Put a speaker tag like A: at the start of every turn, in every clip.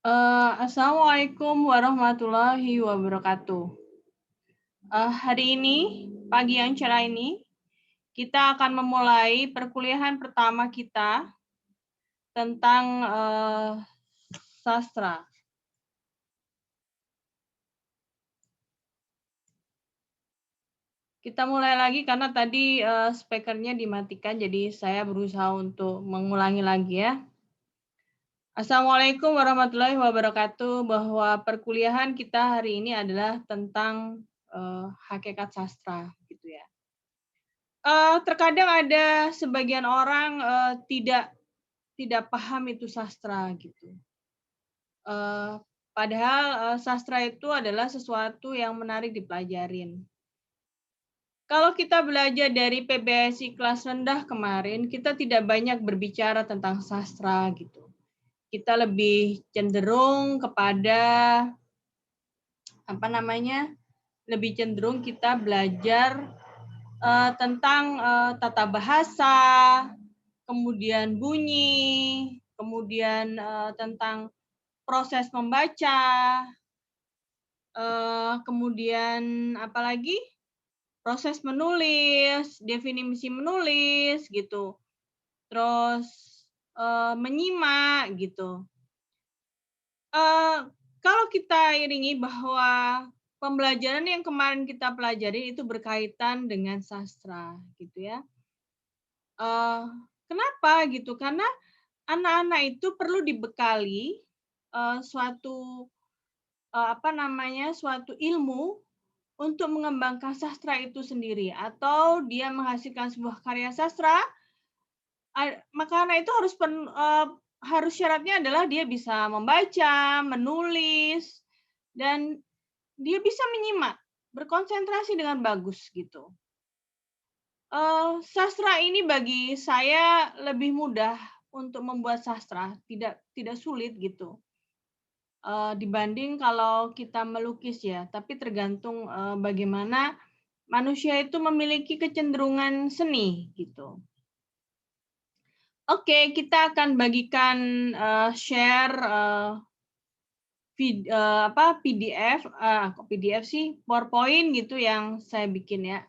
A: Assalamualaikum warahmatullahi wabarakatuh. Hari ini, pagi yang cerah ini, kita akan memulai perkuliahan pertama kita tentang sastra. Kita mulai lagi karena tadi speakernya dimatikan, jadi saya berusaha untuk mengulangi lagi ya. Assalamualaikum warahmatullahi wabarakatuh. Bahwa perkuliahan kita hari ini adalah tentang hakikat sastra, gitu ya. Terkadang ada sebagian orang tidak paham itu sastra gitu. Padahal sastra itu adalah sesuatu yang menarik dipelajarin. Kalau kita belajar dari PBSI kelas rendah kemarin, kita tidak banyak berbicara tentang sastra gitu. Kita lebih cenderung kepada lebih cenderung kita belajar tentang tata bahasa, kemudian bunyi, kemudian tentang proses membaca, kemudian apalagi proses menulis, definisi menulis gitu, terus menyimak gitu. Kalau kita iringi bahwa pembelajaran yang kemarin kita pelajari itu berkaitan dengan sastra gitu ya. Kenapa gitu? Karena anak-anak itu perlu dibekali suatu suatu ilmu untuk mengembangkan sastra itu sendiri atau dia menghasilkan sebuah karya sastra, maka anak itu harus syaratnya adalah dia bisa membaca, menulis, dan dia bisa menyimak, berkonsentrasi dengan bagus gitu. Sastra ini bagi saya lebih mudah untuk membuat sastra, tidak sulit gitu. Dibanding kalau kita melukis ya, tapi tergantung bagaimana manusia itu memiliki kecenderungan seni gitu. Oke, kita akan bagikan share PDF, kok PDF sih, PowerPoint gitu yang saya bikin ya.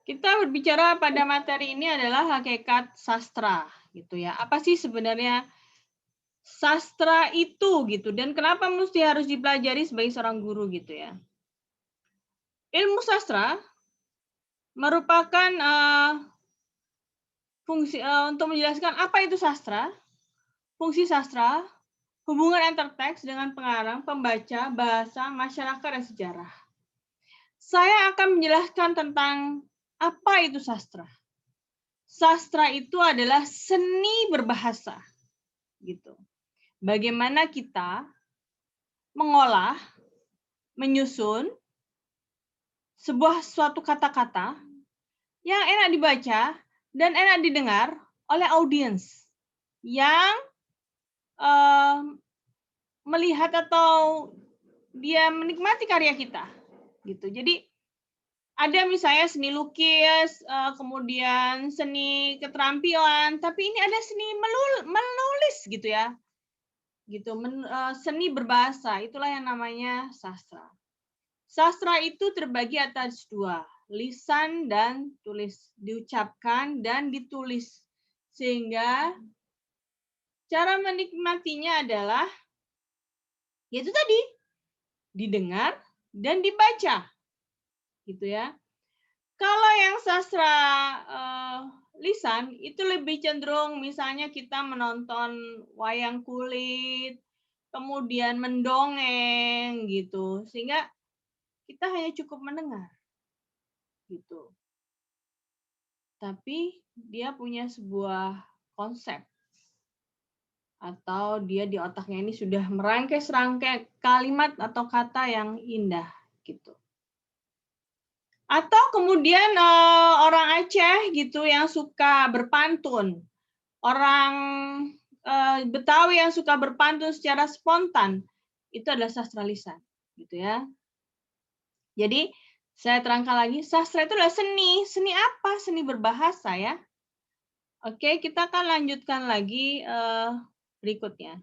A: Kita berbicara pada materi ini adalah hakikat sastra gitu ya. Apa sih sebenarnya sastra itu gitu dan kenapa mesti harus dipelajari sebagai seorang guru gitu ya. Ilmu sastra merupakan fungsi untuk menjelaskan apa itu sastra, fungsi sastra, hubungan antar teks dengan pengarang, pembaca, bahasa, masyarakat, dan sejarah. Saya akan menjelaskan tentang apa itu sastra. Sastra itu adalah seni berbahasa, gitu. Bagaimana kita mengolah, menyusun sebuah suatu kata-kata yang enak dibaca dan enak didengar oleh audiens yang melihat atau dia menikmati karya kita, gitu. Jadi ada misalnya seni lukis, kemudian seni keterampilan, tapi ini ada seni menulis gitu ya, gitu. Seni berbahasa itulah yang namanya sastra. Sastra itu terbagi atas dua, lisan dan tulis, diucapkan dan ditulis. Sehingga cara menikmatinya adalah yaitu tadi, didengar dan dibaca. Gitu ya. Kalau yang sastra lisan itu lebih cenderung misalnya kita menonton wayang kulit, kemudian mendongeng gitu, sehingga kita hanya cukup mendengar gitu. Tapi dia punya sebuah konsep. atau dia di otaknya ini sudah merangkai-serangkai kalimat atau kata yang indah gitu. Atau kemudian orang Aceh gitu yang suka berpantun, orang Betawi yang suka berpantun secara spontan, itu adalah sastra lisan, gitu ya. Jadi saya terangkan lagi, sastra itu adalah seni. Seni apa? Seni berbahasa ya. Oke, kita akan lanjutkan lagi berikutnya.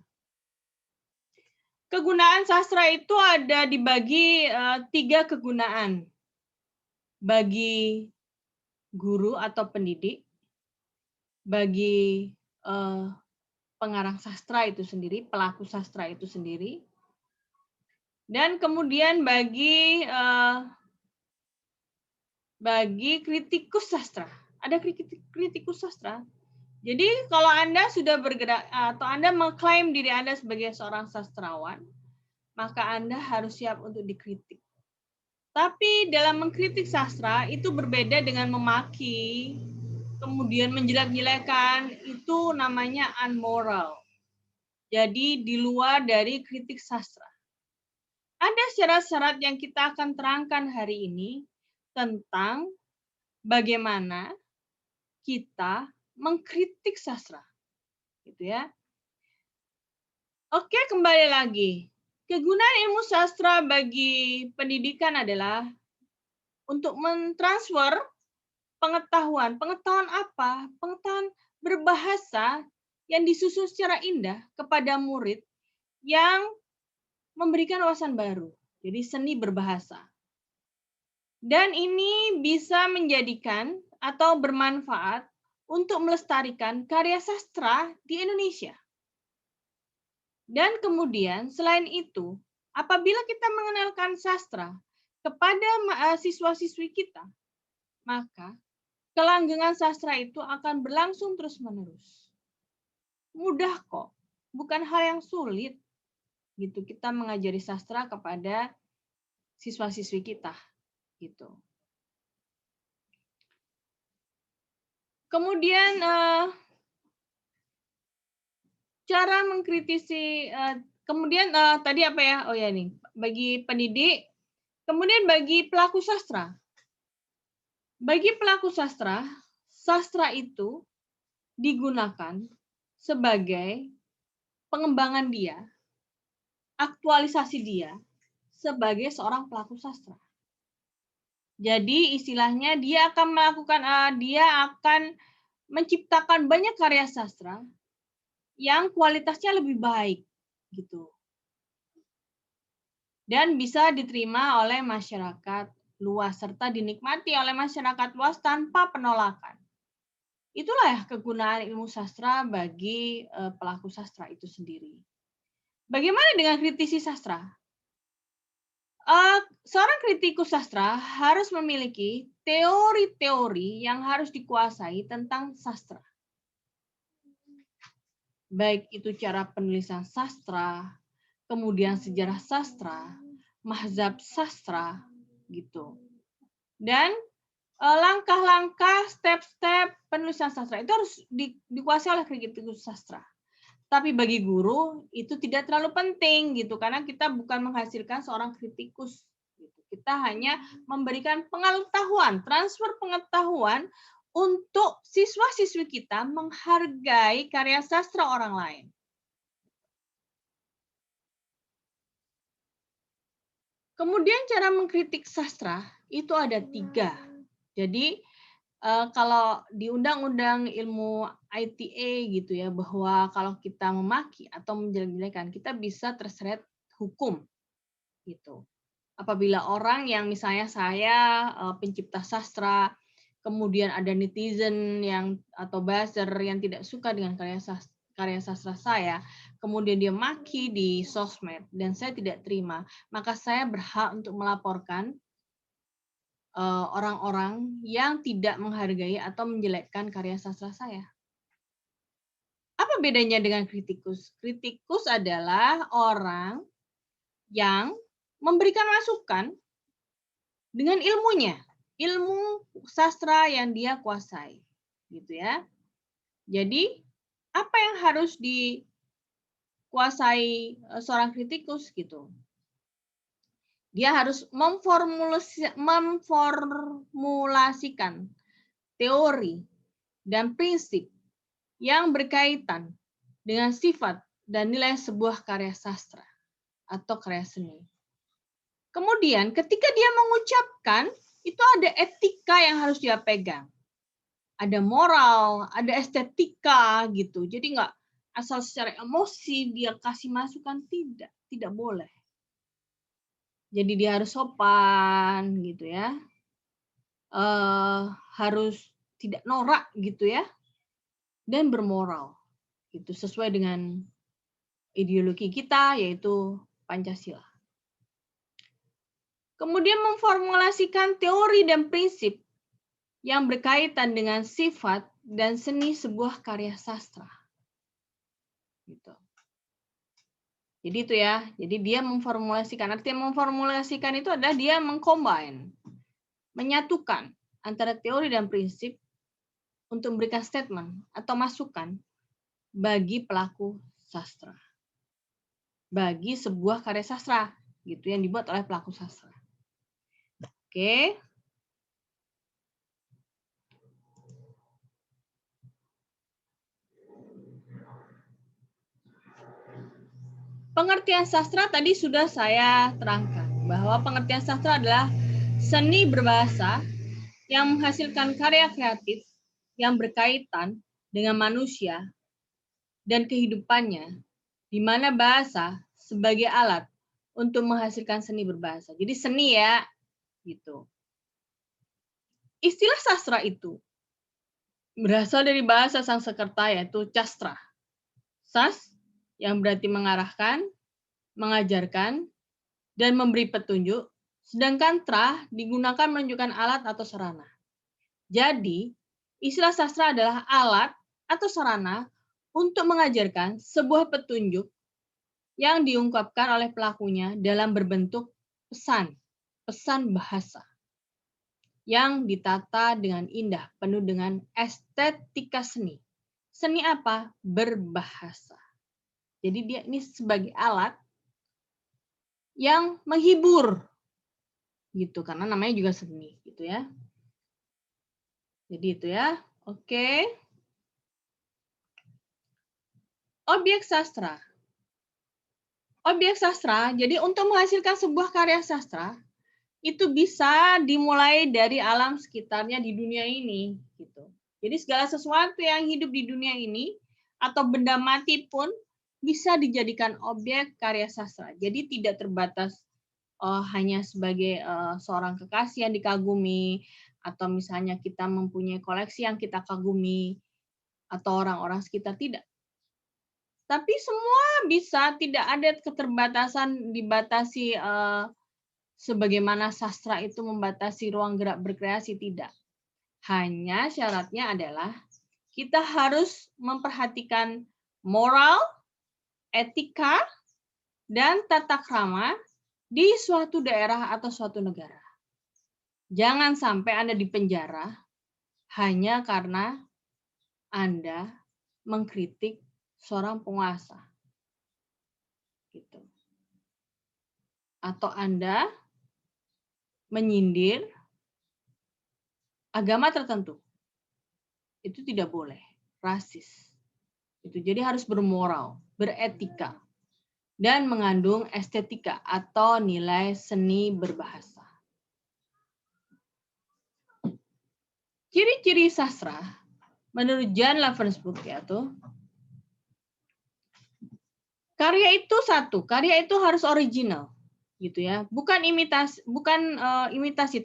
A: Kegunaan sastra itu ada dibagi 3 kegunaan. Bagi guru atau pendidik, bagi pengarang sastra itu sendiri, pelaku sastra itu sendiri, dan kemudian bagi kritikus sastra. Ada kritikus sastra. Jadi kalau Anda sudah bergerak atau Anda mengklaim diri Anda sebagai seorang sastrawan, maka Anda harus siap untuk dikritik. Tapi dalam mengkritik sastra itu berbeda dengan memaki, kemudian menjelek-jelekan, itu namanya unmoral. Jadi di luar dari kritik sastra. Ada syarat-syarat yang kita akan terangkan hari ini tentang bagaimana kita mengkritik sastra. Gitu ya. Oke, kembali lagi. Kegunaan ilmu sastra bagi pendidikan adalah untuk mentransfer pengetahuan. Pengetahuan apa? Pengetahuan berbahasa yang disusun secara indah kepada murid yang memberikan wawasan baru. Jadi seni berbahasa. Dan ini bisa menjadikan atau bermanfaat untuk melestarikan karya sastra di Indonesia. Dan kemudian selain itu, apabila kita mengenalkan sastra kepada siswa-siswi kita, maka kelanggengan sastra itu akan berlangsung terus-menerus. Mudah kok, bukan hal yang sulit gitu kita mengajari sastra kepada siswa-siswi kita gitu. Kemudian cara mengkritisi kemudian tadi apa ya? Oh ya nih, bagi pendidik, kemudian bagi pelaku sastra. Bagi pelaku sastra, sastra itu digunakan sebagai pengembangan dia, aktualisasi dia sebagai seorang pelaku sastra. Jadi istilahnya dia akan menciptakan banyak karya sastra yang kualitasnya lebih baik gitu. Dan bisa diterima oleh masyarakat luas serta dinikmati oleh masyarakat luas tanpa penolakan. Itulah kegunaan ilmu sastra bagi pelaku sastra itu sendiri. Bagaimana dengan kritisi sastra? Seorang kritikus sastra harus memiliki teori-teori yang harus dikuasai tentang sastra. Baik itu cara penulisan sastra, kemudian sejarah sastra, mazhab sastra, gitu. Dan langkah-langkah, step-step penulisan sastra itu harus dikuasai oleh kritikus sastra. Tapi bagi guru itu tidak terlalu penting gitu karena kita bukan menghasilkan seorang kritikus. Gitu. Kita hanya memberikan pengetahuan, transfer pengetahuan untuk siswa-siswi kita menghargai karya sastra orang lain. Kemudian cara mengkritik sastra itu ada 3. Jadi kalau di undang-undang ilmu ITA gitu ya, bahwa kalau kita memaki atau menjelek-jelekan, kita bisa terseret hukum gitu. Apabila orang yang misalnya saya pencipta sastra, kemudian ada netizen yang atau buzzer yang tidak suka dengan karya sastra saya, kemudian dia maki di sosmed dan saya tidak terima, maka saya berhak untuk melaporkan orang-orang yang tidak menghargai atau menjelekkan karya sastra saya. Apa bedanya dengan kritikus? Kritikus adalah orang yang memberikan masukan dengan ilmunya, ilmu sastra yang dia kuasai, gitu ya. Jadi apa yang harus kuasai seorang kritikus gitu. Dia harus memformulasikan teori dan prinsip yang berkaitan dengan sifat dan nilai sebuah karya sastra atau karya seni. Kemudian ketika dia mengucapkan, itu ada etika yang harus dia pegang. Ada moral, ada estetika gitu. Jadi nggak asal secara emosi dia kasih masukan, tidak boleh. Jadi dia harus sopan gitu ya. Harus tidak norak gitu ya. Dan bermoral. Itu sesuai dengan ideologi kita yaitu Pancasila. Kemudian memformulasikan teori dan prinsip yang berkaitan dengan sifat dan seni sebuah karya sastra. Gitu. Jadi itu ya, jadi dia memformulasikan. Artinya memformulasikan itu adalah dia mengcombine, menyatukan antara teori dan prinsip untuk memberikan statement atau masukan bagi pelaku sastra. Bagi sebuah karya sastra, gitu yang dibuat oleh pelaku sastra. Oke. Pengertian sastra tadi sudah saya terangkan bahwa pengertian sastra adalah seni berbahasa yang menghasilkan karya kreatif yang berkaitan dengan manusia dan kehidupannya, di mana bahasa sebagai alat untuk menghasilkan seni berbahasa. Jadi seni ya, gitu. Istilah sastra itu berasal dari bahasa Sanskerta yaitu castra. Sas yang berarti mengarahkan, mengajarkan, dan memberi petunjuk, sedangkan tra digunakan menunjukkan alat atau sarana. Jadi, istilah sastra adalah alat atau sarana untuk mengajarkan sebuah petunjuk yang diungkapkan oleh pelakunya dalam berbentuk pesan bahasa yang ditata dengan indah, penuh dengan estetika seni. Seni apa? Berbahasa. Jadi dia ini sebagai alat yang menghibur, gitu, karena namanya juga seni, gitu ya. Jadi itu ya, oke. Objek sastra. Objek sastra, jadi untuk menghasilkan sebuah karya sastra, itu bisa dimulai dari alam sekitarnya di dunia ini, gitu. Jadi segala sesuatu yang hidup di dunia ini atau benda mati pun bisa dijadikan objek karya sastra. Jadi tidak terbatas hanya sebagai seorang kekasih yang dikagumi atau misalnya kita mempunyai koleksi yang kita kagumi atau orang-orang sekitar, tidak. Tapi semua bisa, tidak ada keterbatasan dibatasi sebagaimana sastra itu membatasi ruang gerak berkreasi, tidak. Hanya syaratnya adalah kita harus memperhatikan moral, etika, dan tata krama di suatu daerah atau suatu negara. Jangan sampai Anda dipenjara hanya karena Anda mengkritik seorang penguasa. Gitu. Atau Anda menyindir agama tertentu. Itu tidak boleh, rasis. Itu jadi harus bermoral, beretika, dan mengandung estetika atau nilai seni berbahasa. Ciri-ciri sastra menurut Jan Ravensbrück yaitu karya itu satu, karya itu harus original, gitu ya, bukan imitasi,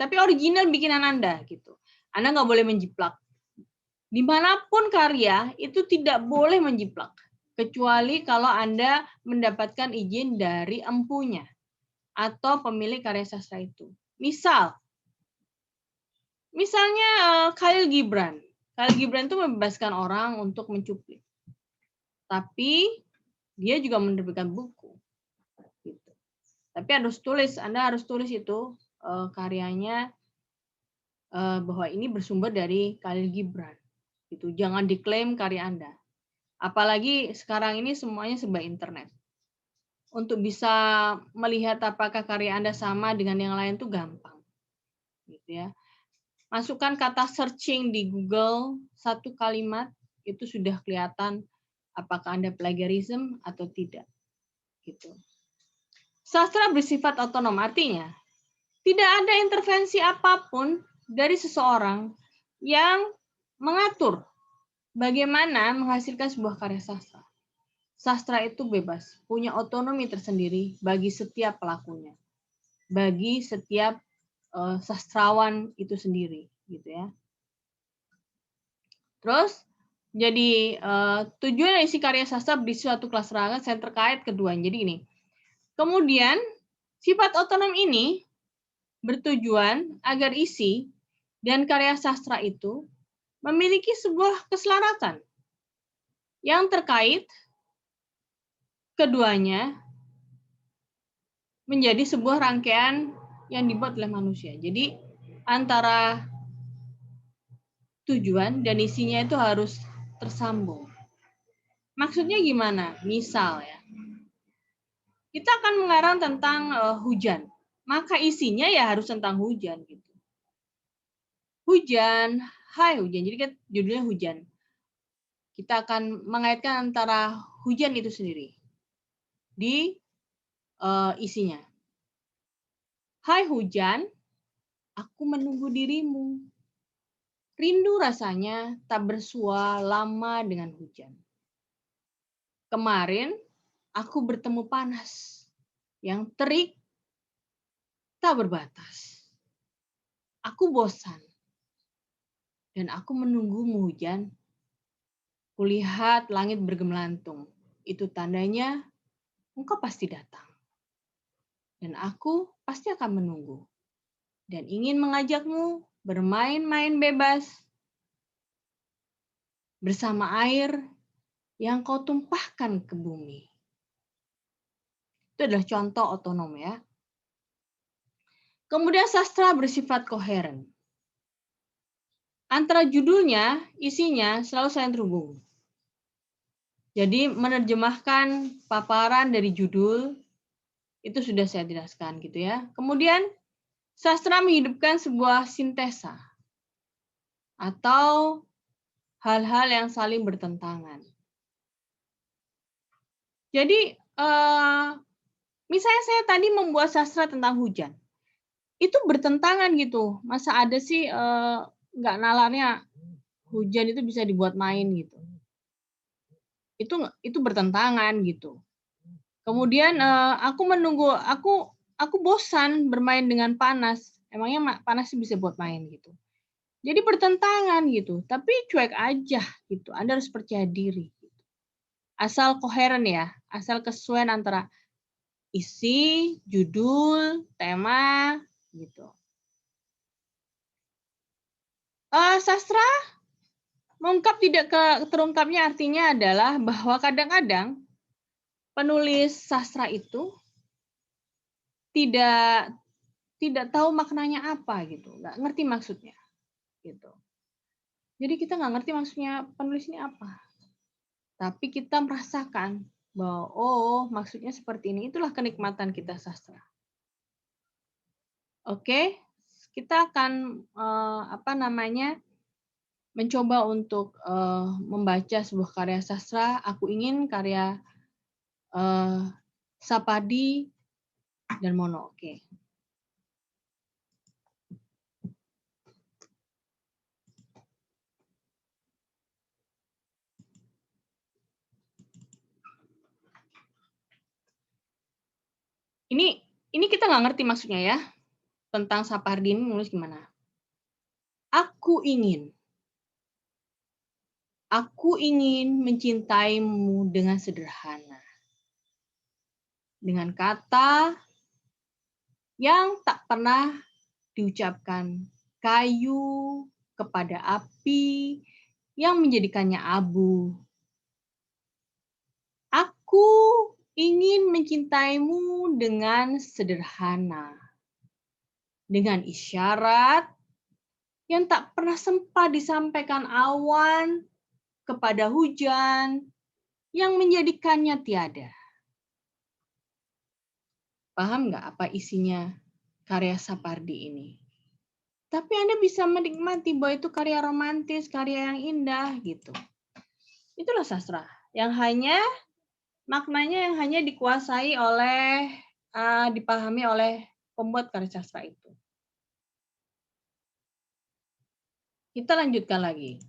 A: tapi original bikinan Anda, gitu. Anda nggak boleh menjiplak. Dimanapun karya itu tidak boleh menjiplak, kecuali kalau Anda mendapatkan izin dari empunya atau pemilik karya sastra itu. Misalnya Khalil Gibran. Khalil Gibran itu membebaskan orang untuk mencuplik. Tapi dia juga menerbitkan buku. Gitu. Tapi Anda harus tulis itu karyanya bahwa ini bersumber dari Khalil Gibran. Gitu. Jangan diklaim karya Anda. Apalagi sekarang ini semuanya serba internet. Untuk bisa melihat apakah karya Anda sama dengan yang lain tuh gampang, gitu ya. Masukkan kata searching di Google, satu kalimat, itu sudah kelihatan apakah Anda plagiarism atau tidak, gitu. Sastra bersifat otonom, artinya tidak ada intervensi apapun dari seseorang yang mengatur bagaimana menghasilkan sebuah karya sastra. Sastra itu bebas, punya otonomi tersendiri bagi setiap pelakunya, bagi setiap sastrawan itu sendiri, gitu ya. Terus, jadi tujuan dari isi karya sastra di suatu kelas rangan yang terkait keduanya. Jadi ini. Kemudian, sifat otonom ini bertujuan agar isi dan karya sastra itu memiliki sebuah keselaratan yang terkait keduanya menjadi sebuah rangkaian yang dibuat oleh manusia. Jadi antara tujuan dan isinya itu harus tersambung. Maksudnya gimana? Misal ya, kita akan mengarang tentang hujan, maka isinya ya harus tentang hujan gitu. Hujan, hai hujan. Jadi kan judulnya hujan. Kita akan mengaitkan antara hujan itu sendiri di isinya. Hai hujan, aku menunggu dirimu. Rindu rasanya tak bersua lama dengan hujan. Kemarin aku bertemu panas yang terik tak berbatas. Aku bosan dan aku menunggumu hujan. Kulihat langit bergemelantung. Itu tandanya engkau pasti datang. Dan aku pasti akan menunggu. Dan ingin mengajakmu bermain-main bebas bersama air yang kau tumpahkan ke bumi. Itu adalah contoh otonom ya. Kemudian sastra bersifat koheren. Antara judulnya, isinya selalu saling terhubung. Jadi menerjemahkan paparan dari judul itu sudah saya jelaskan gitu ya. Kemudian sastra menghidupkan sebuah sintesa atau hal-hal yang saling bertentangan. Jadi misalnya saya tadi membuat sastra tentang hujan, itu bertentangan gitu. Masa ada sih nggak nalarnya hujan itu bisa dibuat main gitu. Itu bertentangan gitu. Kemudian aku bosan bermain dengan panas. Emangnya panas bisa buat main gitu. Jadi bertentangan gitu. Tapi cuek aja gitu. Anda harus percaya diri. Gitu. Asal koheren ya, asal kesesuaian antara isi, judul, tema gitu. Sastra mengungkap tidak terungkapnya artinya adalah bahwa kadang-kadang penulis sastra itu tidak tahu maknanya apa gitu, nggak ngerti maksudnya gitu. Jadi kita nggak ngerti maksudnya penulis ini apa, tapi kita merasakan bahwa oh maksudnya seperti ini, itulah kenikmatan kita sastra. Oke, kita akan mencoba untuk membaca sebuah karya sastra. Aku ingin karya Sapardi dan Mono. Oke. Ini kita nggak ngerti maksudnya ya tentang Sapardi ini nulis gimana. Aku ingin mencintaimu dengan sederhana. Dengan kata yang tak pernah diucapkan, kayu kepada api yang menjadikannya abu. Aku ingin mencintaimu dengan sederhana. Dengan isyarat yang tak pernah sempat disampaikan awan kepada hujan yang menjadikannya tiada. Paham nggak apa isinya karya Sapardi ini? Tapi Anda bisa menikmati bahwa itu karya romantis, karya yang indah gitu. Itulah sastra yang hanya maknanya yang hanya dikuasai oleh dipahami oleh pembuat karya sastra itu. Kita lanjutkan lagi.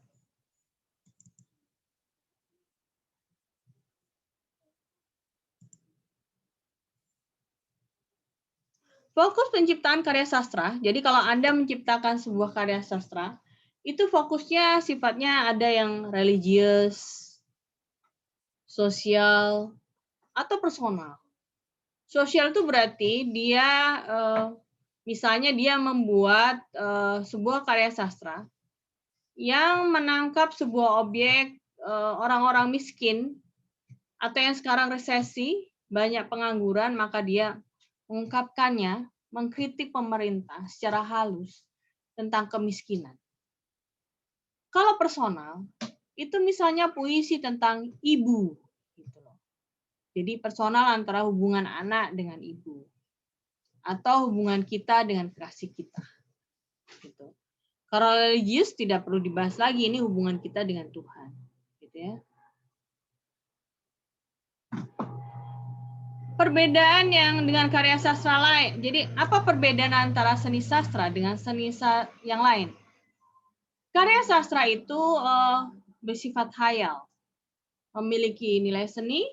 A: Fokus penciptaan karya sastra. Jadi kalau Anda menciptakan sebuah karya sastra, itu fokusnya sifatnya ada yang religius, sosial, atau personal. Sosial itu berarti dia misalnya dia membuat sebuah karya sastra yang menangkap sebuah objek orang-orang miskin atau yang sekarang resesi, banyak pengangguran, maka dia mengungkapkannya, mengkritik pemerintah secara halus tentang kemiskinan. Kalau personal, itu misalnya puisi tentang ibu. Gitu loh. Jadi personal antara hubungan anak dengan ibu. Atau hubungan kita dengan kekasih kita. Gitu. Kalau religius tidak perlu dibahas lagi, ini hubungan kita dengan Tuhan. Gitu ya. Perbedaan yang dengan karya sastra lain. Jadi apa perbedaan antara seni sastra dengan seni yang lain? Karya sastra itu bersifat hayal, memiliki nilai seni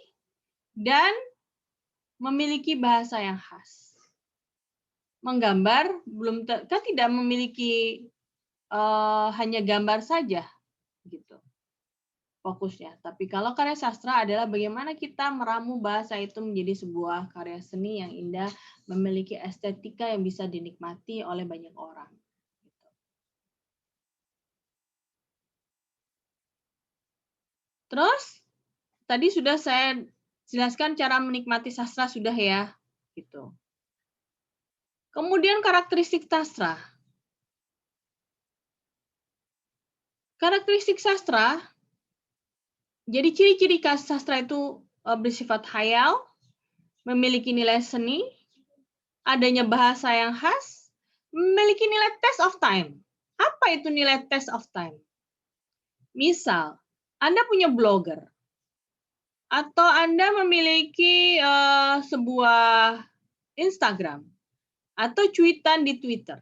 A: dan memiliki bahasa yang khas. Menggambar kan tidak memiliki hanya gambar saja, gitu. Fokusnya. Tapi kalau karya sastra adalah bagaimana kita meramu bahasa itu menjadi sebuah karya seni yang indah, memiliki estetika yang bisa dinikmati oleh banyak orang. Terus, tadi sudah saya jelaskan cara menikmati sastra sudah ya, gitu. Kemudian karakteristik sastra. Karakteristik sastra, jadi ciri-ciri sastra itu bersifat hayal, memiliki nilai seni, adanya bahasa yang khas, memiliki nilai test of time. Apa itu nilai test of time? Misal, Anda punya blogger, atau Anda memiliki sebuah Instagram, atau cuitan di Twitter.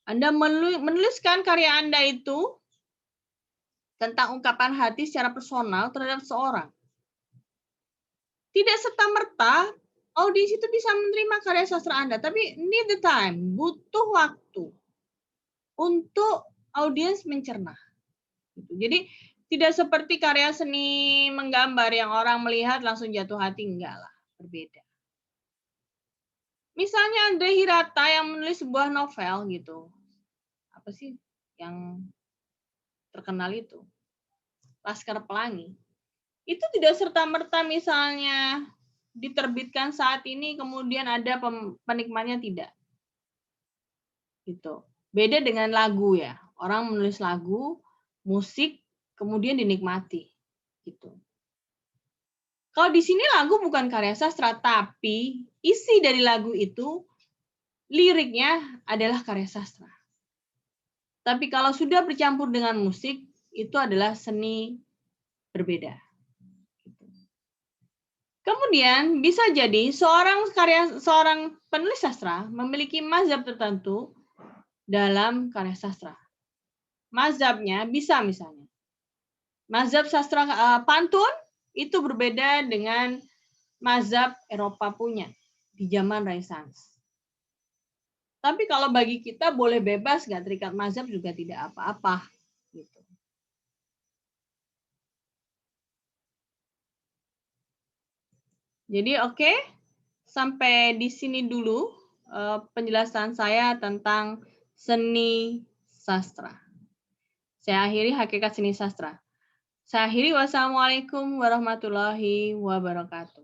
A: Anda menuliskan karya Anda itu tentang ungkapan hati secara personal terhadap seorang. Tidak serta-merta audiens itu bisa menerima karya sastra Anda, tapi need the time, butuh waktu untuk audiens mencerna. Jadi tidak seperti karya seni menggambar yang orang melihat langsung jatuh hati, enggak lah, berbeda. Misalnya Andre Hirata yang menulis sebuah novel gitu, apa sih yang terkenal itu? Laskar Pelangi. Itu tidak serta-merta misalnya diterbitkan saat ini kemudian ada penikmatnya, tidak. Gitu. Beda dengan lagu ya. Orang menulis lagu, musik kemudian dinikmati gitu. Kalau di sini lagu bukan karya sastra, tapi isi dari lagu itu liriknya adalah karya sastra. Tapi kalau sudah bercampur dengan musik, itu adalah seni berbeda. Kemudian bisa jadi seorang penulis sastra memiliki mazhab tertentu dalam karya sastra. Mazhabnya bisa misalnya mazhab sastra pantun itu berbeda dengan mazhab Eropa punya di zaman Renaissance. Tapi kalau bagi kita boleh bebas, nggak terikat mazhab juga tidak apa-apa. Gitu. Jadi oke, sampai di sini dulu penjelasan saya tentang seni sastra. Saya akhiri hakikat seni sastra. Saya akhiri, wassalamualaikum warahmatullahi wabarakatuh.